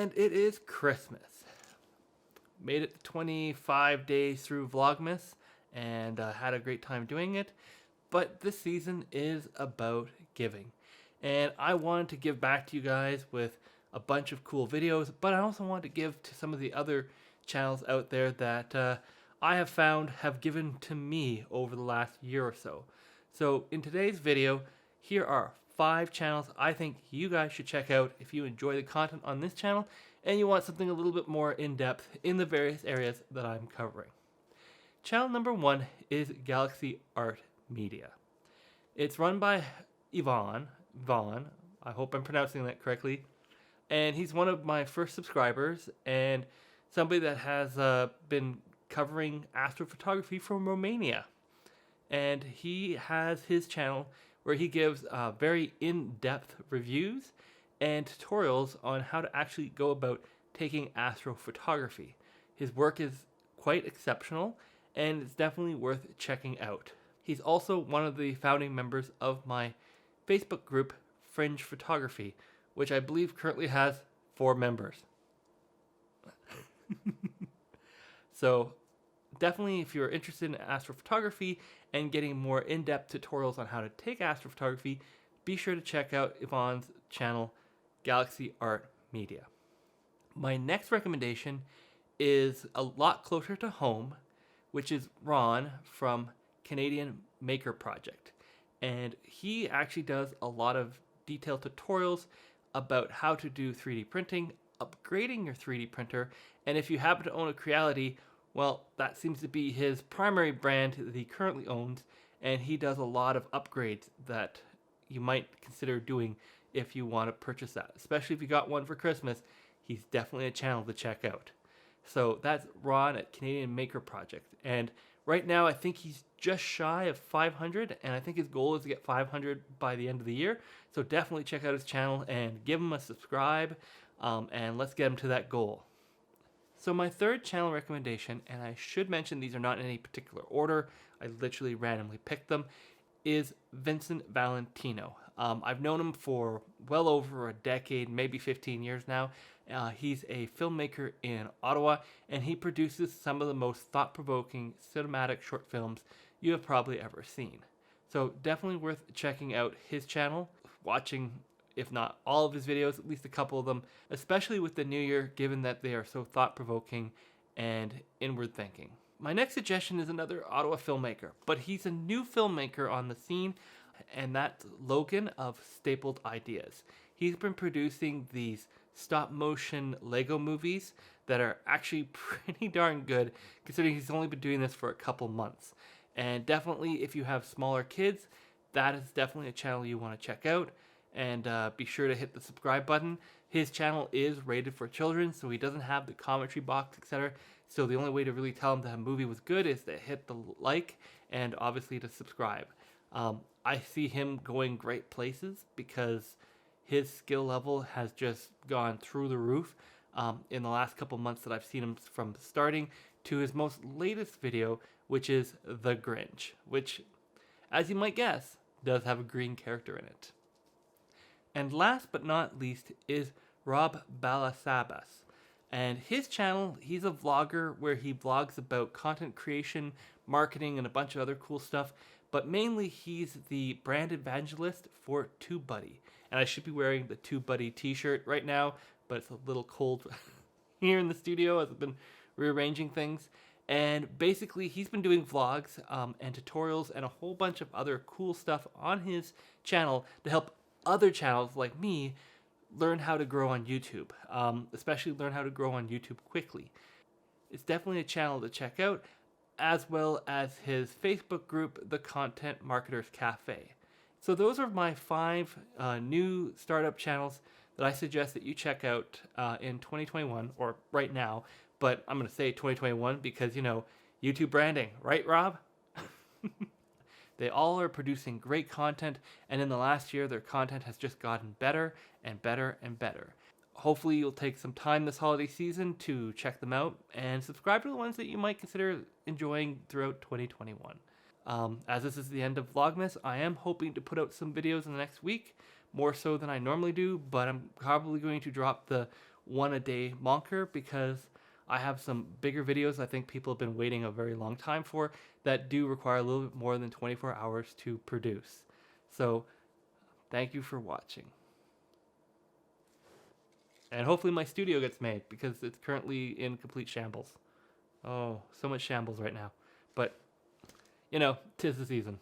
And it is Christmas. Made it 25 days through Vlogmas and had a great time doing it. But this season is about giving. And I wanted to give back to you guys with a bunch of cool videos, but I also want to give to some of the other channels out there that I have found have given to me over the last year or so. So in today's video, here are 5 channels I think you guys should check out if you enjoy the content on this channel and you want something a little bit more in-depth in the various areas that I'm covering. Channel number 1 is Galaxy Art Media. It's run by Vaughn, I hope I'm pronouncing that correctly, and he's one of my first subscribers and somebody that has been covering astrophotography from Romania. And he has his channel where he gives very in-depth reviews and tutorials on how to actually go about taking astrophotography. His work is quite exceptional and it's definitely worth checking out. He's also one of the founding members of my Facebook group, Fringe Photography, which I believe currently has 4 members. So definitely, if you're interested in astrophotography and getting more in-depth tutorials on how to take astrophotography, be sure to check out Yvonne's channel, Galaxy Art Media. My next recommendation is a lot closer to home, which is Ron from Canadian Maker Project. And he actually does a lot of detailed tutorials about how to do 3D printing, upgrading your 3D printer, and if you happen to own a Creality, well, that seems to be his primary brand that he currently owns, and he does a lot of upgrades that you might consider doing if you want to purchase that. Especially if you got one for Christmas, he's definitely a channel to check out. So that's Ron at Canadian Maker Project. And right now, I think he's just shy of 500, and I think his goal is to get 500 by the end of the year. So definitely check out his channel and give him a subscribe, and let's get him to that goal. So my third channel recommendation, and I should mention these are not in any particular order, I literally randomly picked them, is Vincent Valentino. I've known him for well over a decade, maybe 15 years now. He's a filmmaker in Ottawa, and he produces some of the most thought-provoking cinematic short films you have probably ever seen. So definitely worth checking out his channel, watching if not all of his videos, at least a couple of them, especially with the new year, given that they are so thought-provoking and inward-thinking. My next suggestion is another Ottawa filmmaker, but he's a new filmmaker on the scene, and that's Logan of Stapled Ideas. He's been producing these stop-motion Lego movies that are actually pretty darn good, considering he's only been doing this for a couple months. And definitely, if you have smaller kids, that is definitely a channel you want to check out. And be sure to hit the subscribe button. His channel is rated for children, so he doesn't have the commentary box, etc. So the only way to really tell him that a movie was good is to hit the like and obviously to subscribe. I see him going great places because his skill level has just gone through the roof in the last couple months that I've seen him, from starting to his most latest video, which is The Grinch, which, as you might guess, does have a green character in it. And last but not least is Rob Balasabas. And his channel, he's a vlogger where he vlogs about content creation, marketing, and a bunch of other cool stuff. But mainly he's the brand evangelist for Tubebuddy. And I should be wearing the Tubebuddy t-shirt right now, but it's a little cold here in the studio as I've been rearranging things. And basically he's been doing vlogs and tutorials and a whole bunch of other cool stuff on his channel to help other channels like me learn how to grow on YouTube, especially learn how to grow on YouTube quickly. It's definitely a channel to check out, as well as his Facebook group, The Content Marketers Cafe. So those are my 5 new startup channels that I suggest that you check out in 2021, or right now, but I'm going to say 2021 because, you know, YouTube branding, right, Rob? They all are producing great content, and in the last year, their content has just gotten better and better and better. Hopefully, you'll take some time this holiday season to check them out and subscribe to the ones that you might consider enjoying throughout 2021. As this is the end of Vlogmas, I am hoping to put out some videos in the next week, more so than I normally do, but I'm probably going to drop the one a day monker because I have some bigger videos I think people have been waiting a very long time for that do require a little bit more than 24 hours to produce. So thank you for watching. And hopefully my studio gets made because it's currently in complete shambles. Oh, so much shambles right now. But, 'tis the season.